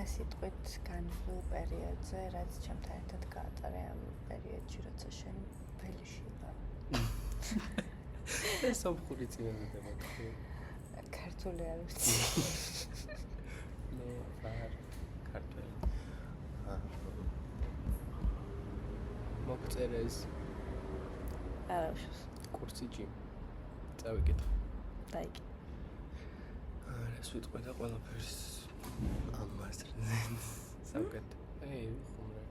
მე სიტყვით განვლილ პერიოდზე, რაც ჩემთან ერთად გაატარე ამ პერიოდში, როცა შენ ველიში ვარ. ეს სამხური წინადადება თქვი. ქართული არ ვიცი. მე ვარ ქართული. მოგწერეს არა უშავს. კურსიჯი. წავიკითხე. დაიკი. ეს ვიტყვი და ყველაფერს ამასტრზე. საკეთ. ხუმრე.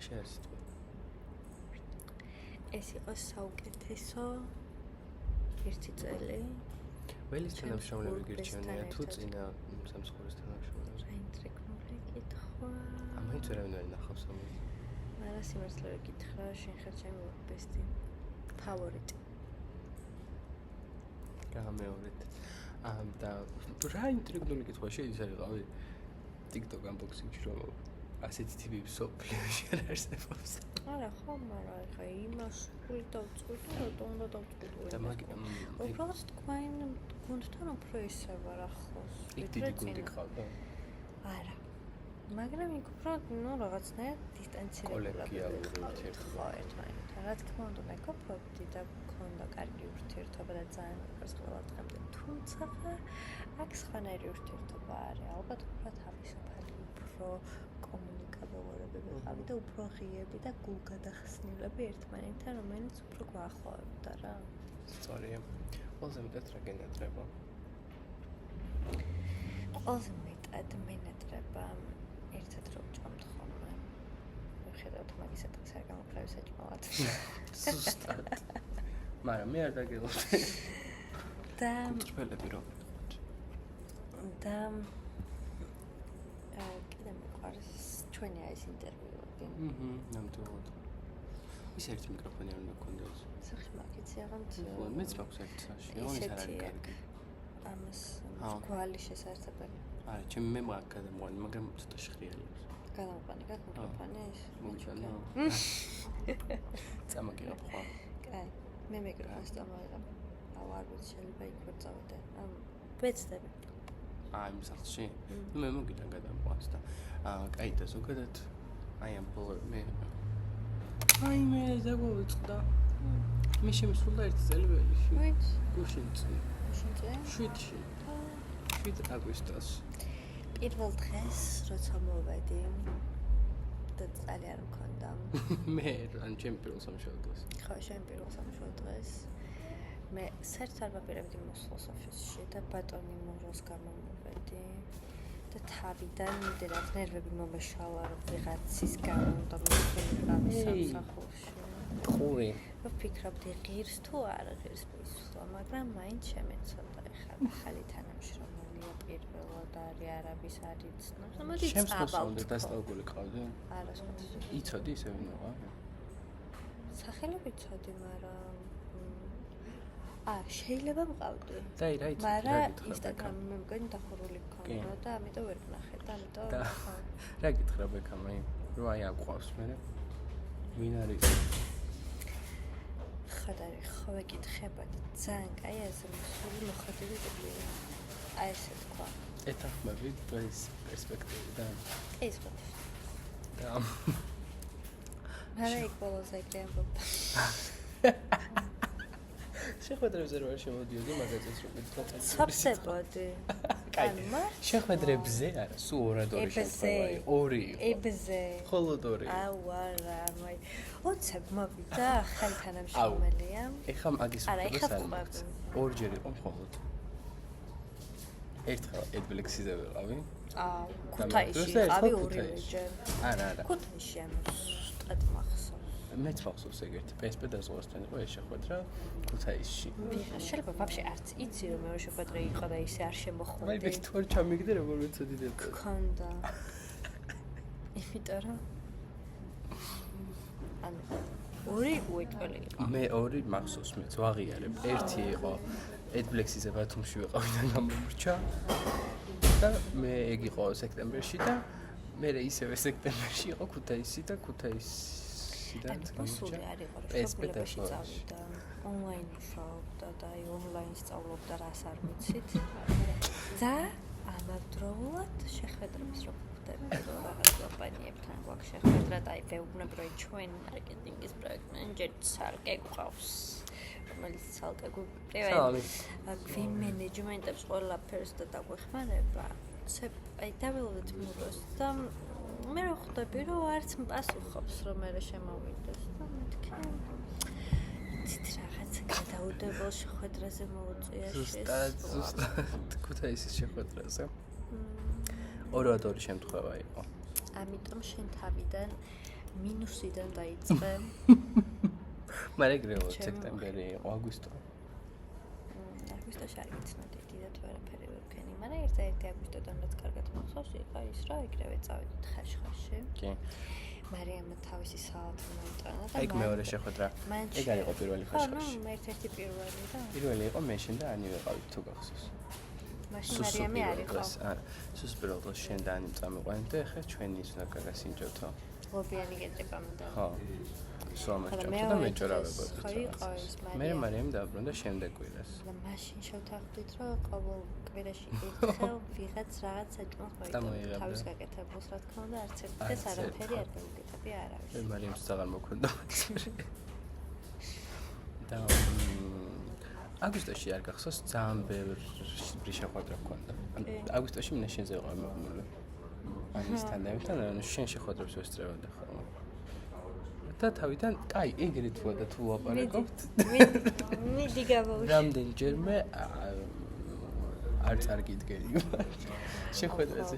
შეასიტყვი. ეს იყო საუკეთესო ერთი წელი. ველის თანამშრომლები გირჩევნია თუ წინა სამსხურის თანამშრომლები? საინტრიგული კითხვა. ამით ვერავინ არ ნახავს ამას. არა სიმართლე გითხრა, შენ ხარ ჩემი ბესტი. ფავორიტი. გამეორეთ. და რა ინტრიგული კითხვა შეიძლება იყავი TikTok unboxing-ში რომ ასეთი ტიპი სოფლიოში არ არსებობს. არა ხომ, მაგრამ ხა იმას ფული დავწყვიტ და რატომ უნდა დავწყვიტო? უბრალოდ თქვენ გუნდთან უფრო ისე ვარ ახლოს. იქ დიდი გუნდი ყავდა? არა. მაგრამ იქ უფრო რაღაცნაირად დისტანცირებული ურთიერთობა. ერთმანეთთან. რა თქმა უნდა, მეკობრობდი და მქონდა კარგი ურთიერთობა და ძალიან მიყვარს ყველა დღემდე. თუმცა აქ სხვანაირი ურთიერთობა არის. ალბათ უფრო თავისუფალი, უფრო კომუნიკაბელები ვიყავი და უფრო ღიები და გულგადახსნილები ერთმანეთთან, რომელიც უფრო გვაახლოვებდა რა. სწორია. ყველაზე მეტად რა გენატრება? ყველაზე მეტად მენატრება ერთად რო ვჭამთ ხოლმე. ვხედავთ მაგის დღეს არ გამოგხდები საჭმელად. ზუსტად. მაგრამ მე არ დაგელოდი. და კუთხელები რო და კიდე მეყვარს ჩვენი ეს ინტერვიუები. ნამდვილად. ის ერთი მიკროფონი არ მქონდეს. სახი მაგიცი აღამთ. მეც მაქვს ერთი საში. ის არ არის კარგი. ამას გვალი შესაძლებელი. არა, ჩემი მე მაგ გადამოვანი, მაგრამ ცოტა შხრიალებს. გადამოვანი მიკროფონი ის. მოგიჩვენო. წამაგიღებ ხო? კაი. მე მიკროფონს წამოიღებ. არ ვიცი შეიძლება იქ ვერ წავიდე. ვეცდები. იმ სახლში? მე მოგიდან გადამყვანს და კაი და ზოგადად ამ მე მე დაგვიწყდა. მე შემსრულდა ერთი წელი ველიში. ვიცი. გუშინში. 7-ში. 7 აგვისტოს. პირველ დღეს როცა მოვედი და წალი არ მქონდა. მე ან ჩემი პირველ სამშობლო დღეს. ხო, შენ პირველ სამშობლო დღეს. მე საერთოდ არ ვაპირებდი მოსვლას ოფისში და ბატონი მუროს გამომოვედი და თავიდან მიდერად ნერვები მომეშალა რომ ვიღაცის გამო და მივიყავი სამსახურში. ხური. ვფიქრობდი ღირს თუ არ ღირს მისვლა, მაგრამ მაინც შემეცოდა ეხლა ახალი თანამშრომელია პირველად არის არაბის არ იცნობს. მოდი წავავთ. შემსხურდა დასწავლული ყავდი? არა, სხვა. იცოდი ისე ვინოა? სახელები ცოდი, მაგრამ შეიძლება მყავდი. და რა იცოდი? მაგრამ ინსტაგრამი მე მგონი დახურული მქონდა და ამიტომ ვერ ვნახე და ამიტომ რა გითხრა ბექამ აი რო აი აყვავს მე ვინ არის? ხადარი ხო ვეკითხება და ძალიან კაი ასე მსული მოხდები ტიპია. აი ესე თქვა. ეთახმები დღეს პერსპექტივიდან. ეს ხო. და მაგრამ იქ ბოლოს ეგრე ამბობდა. შეხვედრებზე რა შემოდიოდი მაგაცაც რო გითხრა. სოფსებოდი. კაი. შეხვედრებზე არა, სულ ორადორი შეხვედრა. ორი. ებზე. ხოლოდ ორი. აუ არა, მაი. ოცებ მოვიდა ახალი თანამშრომელია. ეხა მაგის უყურებს. ორჯერ იყო მხოლოდ. ერთხელ ედბლექსიზე ვიყავი. ქუთაისში ვიყავი ორჯერ. არა. ქუთაისში ამოსტად მახსოვს. მეც მახსოვს ეგეთი PSP დაზღვასთან იყო ეს შეხვედრა ქუთაისში. შეიძლება ვაფშე არც იცი რომ მეორე შეხვედრა იყო და ისე არ შემოხვედი. მაი მე თორ ჩამიგდე როგორ მეცოდი და ქონდა. იმიტომ რომ ანუ ორი უიტყველი იყო. მე ორი მახსოვს მეც ვაღიარებ. ერთი იყო ედბლექსიზე ბათუმში ვიყავი და გამომრჩა. და მე ეგ იყო სექტემბერში და მე ისევე სექტემბერში იყო ქუთაისი და ქუთაისიდან გამომრჩა. PSP-ში წავიდა. ონლაინ მუშაობდა და აი ონლაინ სწავლობდა რას არ ვიცით. და ამავდრო ამავდროულად შეხვედრებს რო ხდება რაღაც კომპანიებთან გვაქვს შეხვედრა და აი ვეუბნებოდი ჩვენ მარკეტინგის პროექტ მენეჯერიც არკე გვყავს რომელიც ცალკე გვიმ მენეჯმენტებს ყველაფერს და დაგვეხმარება აი დაველოდეთ მუროს და მე რა ხვდები რომ არც მპასუხობს რომ მე შემოვიდეს და მეთქი ცით რაღაც გადაუდებელ შეხვედრაზე მოუწია ზუსტად ქუთაისის შეხვედრაზე ორი შემთხვევა იყო ამიტომ შენ თავიდან მინუსიდან დაიწყე მაგრამ ეგრევე სექტემბერი იყო აგვისტოში არ გიცნობდი დიდად ვერაფერი ვერ ვქენი მაგრამ ერთ-ერთი აგვისტოდან რაც კარგად მახსოვს იყო ის რომ ეგრევე წავედით ხაშხაში კი მარიამმა თავისი საათი მოიტანა და ეგ მეორე შეხვედრა ეგ არ იყო პირველი ხაშხაში ხო ერთ-ერთი პირველი და პირველი იყო მე შენ და ანი ვიყავით თუ გახსოვს მაშინ მარიამი არ იყო სულ პირველ დღეს შენ და ანი წამიყვანით და ეხლა ჩვენი ის უნდა გაგასინჯოთ ლობიანი გეტრებამდე ხო სომეჭო და მეჭორავებოდი მე მარიამი დაბრუნდა შემდეგ კვირას და მაშინ შევთანხმდით რომ ყოველ კვირაში ერთხელ ვიღაც რაღაც საჭმელს მოიწონს თავის გაკეთებულს რა თქმა უნდა არც ერთ დღეს არაფერი არ გავიკეთებია არავის მე მარიამს აღარ მოქმედა და აგვისტოში არ გახსოვს ძალიან ბევრი შეხვედრა გქონდა აგვისტოში მე შენზე ვიყავ მოგმული ამის თანდათან შენ შეხვედრებს ვესწრებოდი ხოლმე და თავიდან, კაი, ეგრეთ ვარ და თუ ვაპარაკობთ. მიდი გავაუშვი. რამდენჯერმე არ წარგიდგენი ვარ. შეხვედრაზე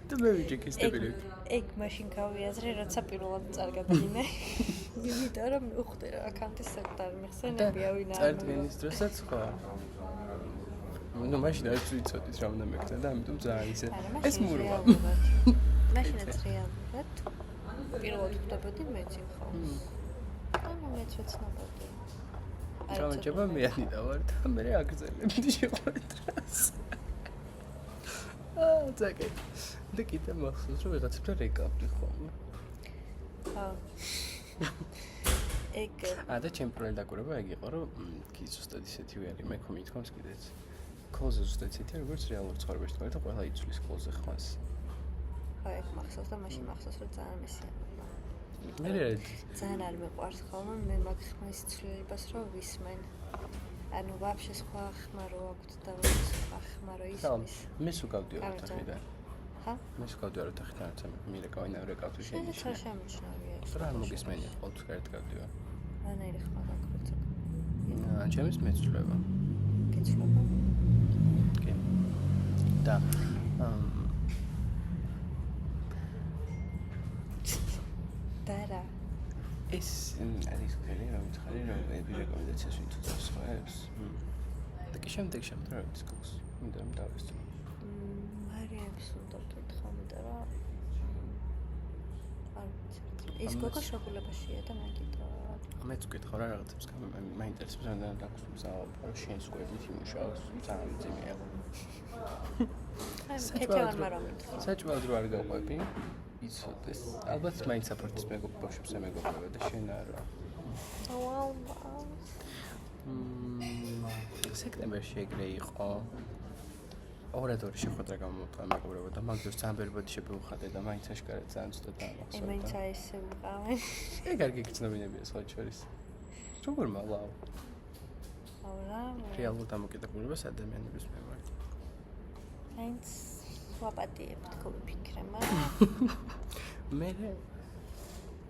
და მე ვიჭიქისტები. ეგ მაშინ გავიაზრე, როცა პირველად წარგადგინე. იმიტომ რომ უხდე რა აკაუნტის სექტარი მიხსენებია ვინ არ. წარდგენის დროსაც ხო. ნუ მაშინ არ ვიცოდით რა უნდა მეკთა და ამიტომ ძალიან ისე ეს მურვა. მაშინაც რეალურად პირველად ვხვდებოდი მეცი ხო? ანუ მეც ვეცნობოდი. ჩამოჭება მე ანიდა ვარ და მე აგრძელებდი შეხვედრას. ძაგე. და კიდე მახსოვს რომ ვიღაცებთან რეკავდი ხოლმე. ხო. ეგ და ჩემ პირველი დაკვირვება ეგ იყო რომ კი ზუსტად ისეთი ვარი მე ხო მithkoms კიდეც. კოლზე ზუსტად ისეთი როგორც რეალურ ცხოვრებაში თქვა და ყველა იცვლის კოლზე ხმას. აი მახსოვს და მაშინ მახსოვს რომ ძალიან მესია. მე ძალიან არ მეყვარს ხოლმე მე მაგ ხმის ცვლილებას რომ ვისმენ. ანუ ვაფშე სხვა ხმა რო აქვთ და სხვა ხმა რო ისმის. მე სულ გავდივარ ოთახიდან. ხა? მე სულ გავდივარ ოთახიდან, მე რეკავინა რეკავთი შენი. შენ შემჩნევია. რა არ მოგესმენია ყოველთვის გარეთ გავდივარ. რანაირი ხმა გაქვთ? ჩემს მეცვლება. გეცვლება? კი. და დარა ეს არის ხელი რომ ცხარი რომ რეკომენდაციას ვიტუძებს ხოებს და კი შემდეგ რა დისკოს მინდა რომ დავესწრო მარიამს უნდა ვკითხო იმიტომ რომ არ ვიცი ის გოგო შეგულებაშია და მაგიტო მეც ვკითხო რა რაღაცებს მაინტერესებს რა დაგვსვს რა შენ სკოებით იმუშაოს ძალიან ძიმეა საჭმელად რო არ გავყვები იცოდეს ალბათ მაინც საპორტის მეგობრებს მეგობრებია და შენ არა სექტემბერში ეგრე იყო ორადორი შეხვედრა გამოვთვალე მეგობრებო და მაგ დროს ძალიან ბევრი ბოდიში შევხადე და მაინც აშკარად ძალიან ცუდად დაამახსოვრდა მაინც აისე ვიყავენ ეგ არ გიგრძნობინებია სხვა შორის როგორ მალავ რეალურ დამოკიდებულებას ადამიანების მიმართ მაინც ვაპატიებთ თქვი ვიფიქრე მე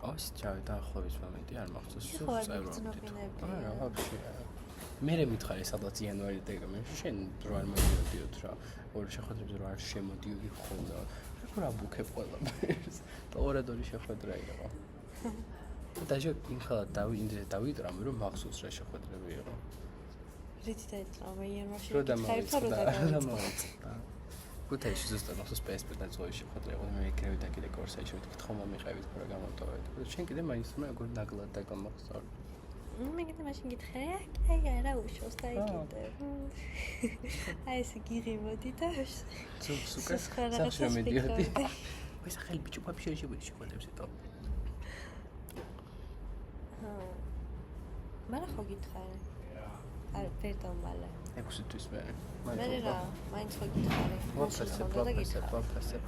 ოს ჩავი დაახლოების მომენტი არ მახსოვს სულ წაიბრუნებინები არა ვაფშე მე მითხარი სადაც იანვარი დეკემბერში შენ რო არ მოდიოდიოთ რა ორი შეხვედრებზე რო არ შემოდიოდი ხოლმე რა ბუქებ ყველაფერს და ორადორი შეხვედრა იყო დაჟე იმხელა დავიტრამ რომ მახსოვს რა შეხვედრები იყო რითი დაიტრამ იანვარში რო დამოწდა ქუთაისში ზუსტად მახსოვს PSP-დან ზოი შეხვედრა იყო მე ეგრევე და კიდე კორსაიში ვთქვა მომიყევით რა გამოტოვეთ და შენ კიდე მაინც მე როგორ ნაგლად დაგამახსოვრ მე კიდე მაშინ გითხარი აი არა უშავს და იქიდე აი ეს გიღიმოდი და სუკა სახშრა მედიოდი ეს ახალი ბიჭი პაპი შეხვედრებს ეტო მაგრამ ხო გითხარი არ ვერ დავმალე. 6 თვის მერე. მე რა, მაინც ხო გითხარი. ვაფასებ.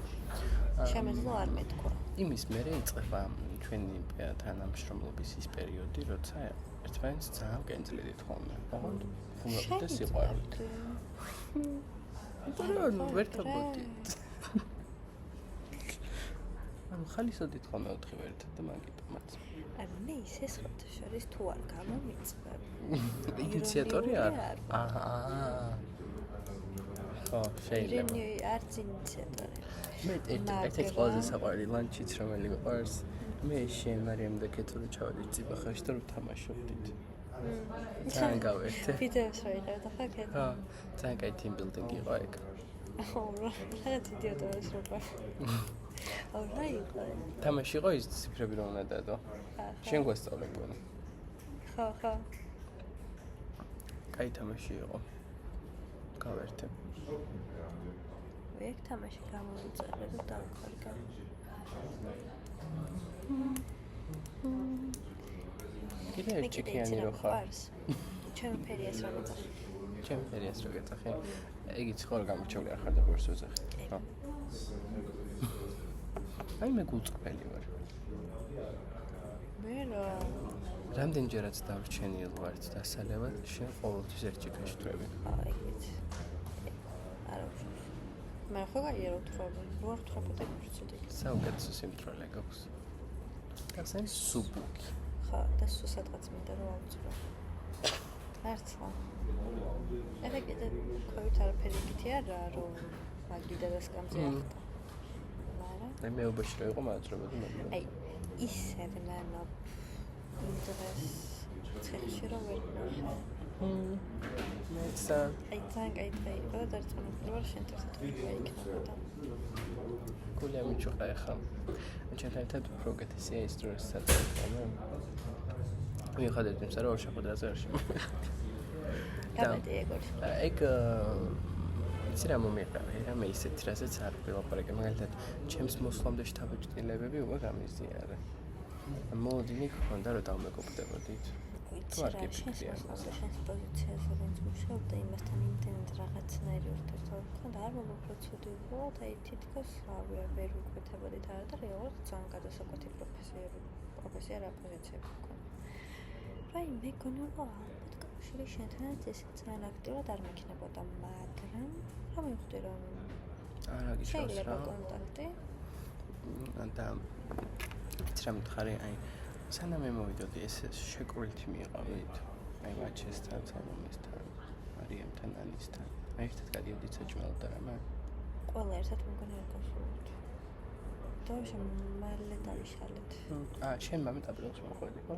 შემეძლო არ მეთქვა. იმის მერე იწყება ჩვენი თანამშრომლობის ის პერიოდი, როცა ერთმანეთს ძალიან კენწლიდით ხოლმე. ოღონდ ხუმრობით და სიყვარულით. ვერ თაბოდით. ანუ ხალისოდით ხოლმე 4 ერთად და მაგიტომაც. მე ისე შორის თუ არ გამომიწვევ. ინიციატორი არ? ხო, შეიძლება. არც ინიციატორი. მე ერთ-ერთი ყველაზე საყვარელი ლანჩიც რომელი გვყავს. მე შენ მარიამ და კეთური ჩავედით ციბახაში და ვთამაშობდით. ძალიან გავერთე. ვიდეოს რა იყავდა ხო კეთ? ხო, ძალიან კაი team building იყო ეგ. ხო, რაღაც იდიოტებს როგორ. რა იყო? თამაში იყო ის ციფრები რომ უნდა დადო. შენ გვესწავლებოდი. ხო. კაი თამაში იყო. გავერთე. ეგ თამაში გამოვიწერე და დავხარგა. კიდე ერთ ჩიქიანი რო ხარ. ჩემ ფერიას რა მეძახი. ჩემ ფერიას რო გეძახი. ეგიც ხო გამორჩეული არ ხარ და ბორს ვეძახი. ხო. აი მე გულწრფელი ვარ. მე რა. რამდენჯერაც დავრჩენილ ვართ დასალევად, შენ ყოველთვის ერთ ჩიქაში თვრები. აი ვიცი. არა ვშ. მე ხო გაიარო თვრები. რო არ თვრებოდი ვწუდი. საუკეთესო სიმთვრალე გაქვს. გასცენ სუბუქი. ხო, და სადღაც მინდა რომ ავწრო. არცა. ეხლა კიდე COVID არაფერი იქითი არა რომ მაგიდა და სკამზე ახდა. მაგრამ მეუბაში რა იყო მაძრებოდი მე. აი ისევ ნანა ინტერეს ცეხში რომ ვერ ნახე. მეცა აი ძალიან კაი დღე იყო და დარწმუნებული ვარ შენ ერთად ვიქნებოდა. გულია მიჩუყა ახლა. ჩემთან ერთად უფრო გეთესია ის დროს სადღაც. მიუხედავად იმისა, რომ შეხვედრაზე არ შემოვიდა. გამედი ეგორი. ეგ იცი რა მომიყავე, რა მე ისეთი რასაც არ ვილაპარაკე, მაგალითად, ჩემს მოსვლამდე შთაბეჭდილებები უკვე გამიზიარე. მოდი მიქონდა რომ დავმეგობრდებოდით. თუ არ გიფიქრია. შენს პოზიციაზე ვინც მუშაობდა იმასთან იმდენად რაღაცნაირი ურთიერთობა ჰქონდა, არ მომფროცოდი უბრალოდ აი თითქოს ვერ ვიკვეთებოდით არა და რეალურად ძალიან გადასაკვეთი პროფესია რა პოზიციები ჰქონდა. აი მე გონია რომ ალბათ კავშირი შენთანაც ესე ძალიან აქტიურად არ მექნებოდა, მაგრამ რა მივხვდი რომ არა გიშოს რა. შეიძლება კონტაქტი. და იცი რა მითხარი, აი სანამ მე მოვიდოდი ეს შეკროლითი მიიყავით. აი მაჩესთან, სალომესთან, მარიამთან, ანისთან. აი ერთად გადიოდით საჭმელად და რა. ყველა ერთად მგონი არ გავსულოთ. და მალე დავიშალეთ. შენ მამე აპრილში მოხვედი ხო?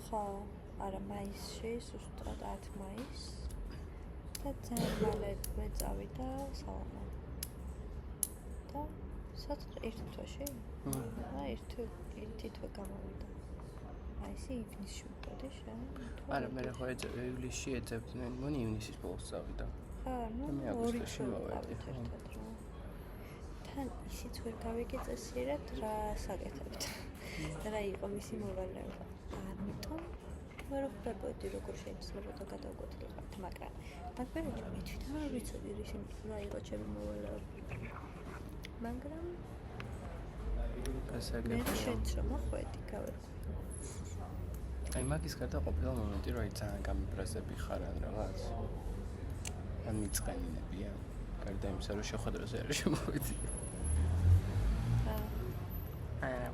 ხო, არა მაისში, ზუსტად 10 მაისს. და ძალიან მალე მეწავიდა სალონა. და ერთ თვეში? ერთი თვე გამოვიდა. აი ესე ივნისში მოვიდი შენ. არა, მე ხო ივლისში ეძებდნენ, მoni ივნისის ბოლოს წავიდა. ხო, მე აგვისტოში მოვედი. თან ისიც ვერ გავიგე წესიერად რა საკეთებთ. რა იყო მისი მოვალეობა. ამიტომ ვერ ვხვდებოდი როგორ შეიძლება და გადავკვეთილიყავთ, მაგრამ მაგპერიოდში მე თვითონ არ ვიცოდი რა იყო ჩემი მოვალეობა. მაგრამ გასაგებია. მე შეც რომ მოხვედი, გავერკვე. აი მაგის გარდა ყოფილა მომენტი, რომ აი ძალიან გამიბრაზები ხარ ან რაღაც. ან მიწყენინებია. გარდა იმისა, რომ შეხვედრაზე არ შემოვიდი. არა.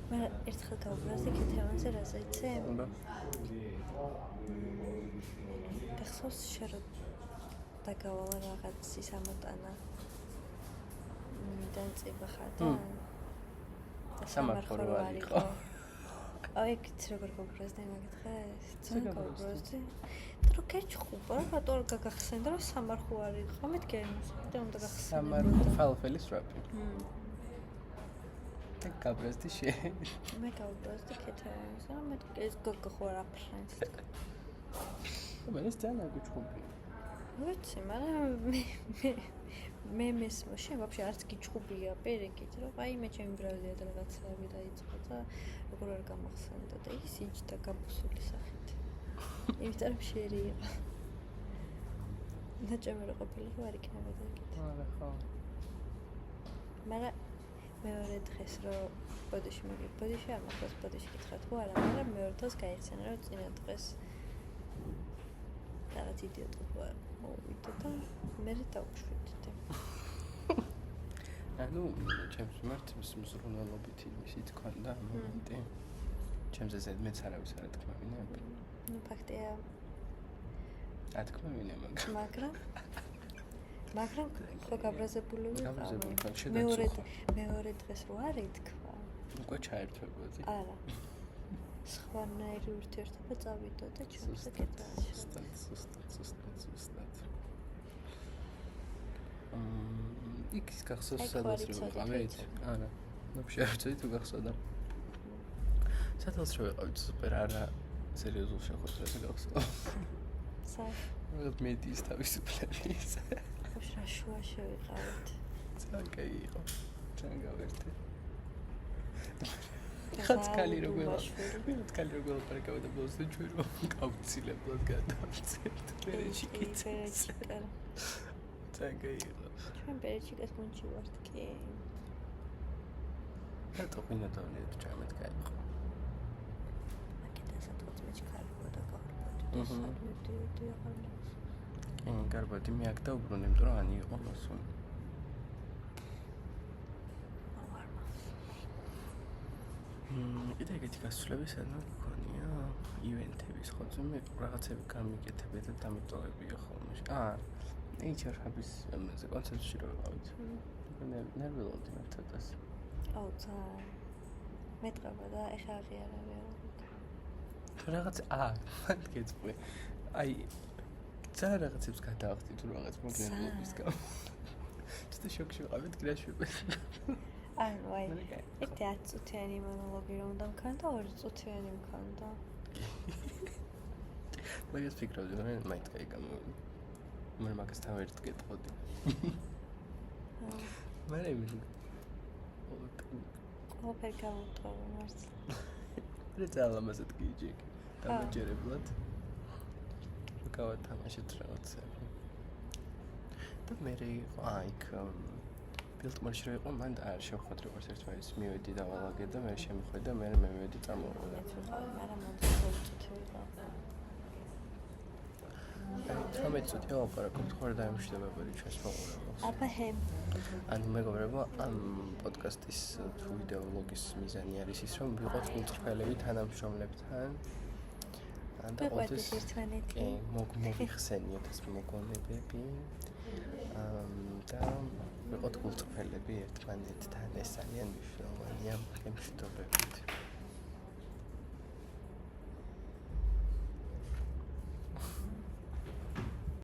მე ერთხელ გავუბრაზდი კეთევანზე რაზე იცი? გახსოვს შენ რომ დაგავალა რაღაც ის ამოტანა. დანწება ხარდა. სამარხორო არ იყო. აი ეს როგორ გავუბრაზდი მაგ დღეს? ძალიან გავუბრაზდი. და რო კეჩხუბა, რატო არ გაგახსენდა რომ სამარხო არ იყო? მეთქე და უნდა გახსენე. სამარხო ფალფელის რაპი. და გაბრაზდი შენ. მე გავუბრაზდი კეთევანზე, მე ეს გოგო ხო არ აფრენს. მე ეს ძალიან აგიჩხუბი. ვიცი, მაგრამ მე მესმო შენ ვაფშე არც გიჩხუბია პერეკით რომ აი მე ჩემი ბრალია და რაღაცები დაიწყო და როგორ არ გამახსენდა და ის იჯდა გაბუსული სახით იმიტომ რომ შერი იყო ნაჭამი რო ყოფილი ხო არ იქნებოდა კიდე არა ხო მაგრამ მეორე დღეს რომ ბოდიში არ მოხდეს ბოდიში გითხრათ ხო არა მაგრამ მეორე დღეს გაიხსენა რომ წინა დღეს რაღაც იდიოტობა მოვიდა და მე დავუშვიდდი ანუ ჩემს მიმართ მსურველობით იმისი თქვა მომენტი ჩემზე ზედმეტ არავის არ ეთქმევინებ ну ფაქტია ეთქმევინე მაგრამ ხო გაბრაზებული მეორე დღეს რო არ ეთქვა უკვე ჩაერთვებოდი არა სხვანაირი ურთიერთობა წავიდა და ჩემზე კეთილში სუსტად იქ ის გახსოვს სადაც რო ვიყავით არა ნუ შეერჩეთ თუ გახსოვდა სადაც რო ვიყავით სუპერ არა სერიოზულ შეხვედრაზე გახსოვს რაღაც მედიის თავისუფლების ხო შუაში ვიყავით ძალიან იყო ძალიან გავერთე ხაცკალი როგორ პარკავდა და ბოლოს ჩვენ რომ გავცილებლად გადავცეთ პერეჩი კიცეს ძალიან იყო ჩვენ პერეჩიკას გუნჩი ვართ კი რატო ვინა დავნეთ ჩამეთ გაიყო მაგიტა სადღაც მეჩქარებო და გავარბოდი და სადმედიოდი აღარ გარბოდი მე აქ დაუბრუნე იმიტომ რომ ანი იყო მასო კიდე ეგეთი გასვლები სადმე გქონია ივენთების ხოძე მე რაღაცები გამიკეთებია და დამიტოვებია ხოლმე HR-ების ამაზე კონცერტში რო ვიყავით ნერვიულობდი მე ცოტას აუ ძალიან მეტყობა და ეხა აღიარებია რაღაც მან გეწყვი აი ძალიან რაღაცებს გადავახდი თუ რაღაც მოგნერვიულობის გამო ცოტა შოკში ვიყავით გრაშვები ანუ აი ერთი 10 წუთიანი მონოლოგი რომ უნდა მქონდა 2 წუთიანი მქონდა მაგას ფიქრობდი რომ მაინც კაი გამოვიდა მე მაგას თავერთ გეტყოდი მე ყველაფერი გამოვთხოვე მარცხ მე ძალამაზად გიჯექ დამაჯერებლად გავათამაშეთ რაღაცები და მე იქ ბილდმარში რო იყო მან არ შევხვდით როგორც ერთმანეთს მივედი და ვალაგე და მე შემიხვედი და მე მივედი წამოვიდა მაგრამ მომწონს წუთი ვიყავ 18 წუთი ვაპარაკობთ ხარ დაიმშვიდობებოდი ჩვენს მოყურებელს აბა ჰემ ანუ მეგობრებო ამ პოდკასტის თუ ვიდეოლოგის მიზანი არის ის რომ ვიყოთ გულწრფელები თანამშრომლებთან და ყოველთვის ერთმანეთი მოგიხსენიოთ ეს მოგონებები და ვიყოთ გულწრფელები ერთმანეთთან ეს ძალიან მნიშვნელოვანია გემშვიდობებით